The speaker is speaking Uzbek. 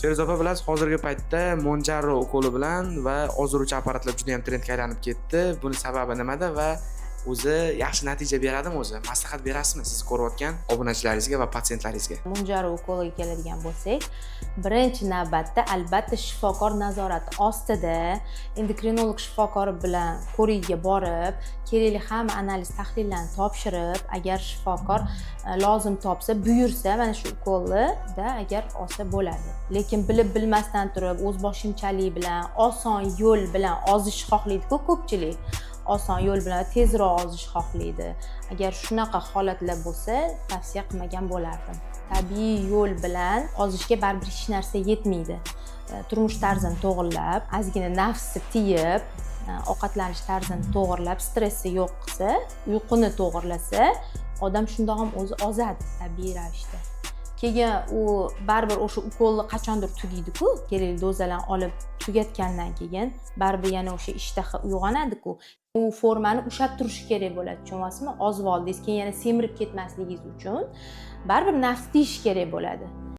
Feruza opa, bilasiz, hozirgi paytda Monjaro ukoli bilan va ozdiruvchi apparatlar juda ham trendga aylanib ketdi. Buni sababi nimada va o'zi yaxshi natija beradimi o'zi? Maslahat berasizmi siz ko'rayotgan obunachilaringizga va patsientlaringizga? Monjaro ukoliga keladigan bo'lsak, birinchi navbatda albatta shifokor nazorati ostida endokrinolog shifokori bilan ko'rikka borib, kerakli hamma analiz tahlillarni topshirib, agar shifokor lozim topsa, buyursa, mana shu ukolda agar olsa bo'ladi. Lekin bilib bilmasdan turib, o'zboshimchalik bilan, oson yo'l bilan ozish xohlaydi-ku ko'pchilik. Oson yo'l bilan tezroq ozish xohlaydi. Agar shunaqa holatlar bo'lsa, tavsiya qilmagan bo'lardim. Tabiiy yo'l bilan ozishga baribir hech narsa yetmaydi. Turmush tarzini to'g'irlab, ozgina nafsi tiyib, ovqatlanish tarzini to'g'irlab, stressi yo'q qilsa, uyquni to'g'irlasa, odam shundoq ham o'zi ozadi tabiiy ravishda. Keyin u baribir o'sha ukolni qachondir tugaydi-ku, kerakli dozalarni olib tugatgandan keyin baribir yana o'sha ishtaha uyg'onadi-ku. U formani ushlab turishi kerak bo'ladi, tushunyapsizmi? Ozib oldingiz, keyin yana semirib ketmasligingiz uchun baribir nafs tiyish kerak bo'ladi.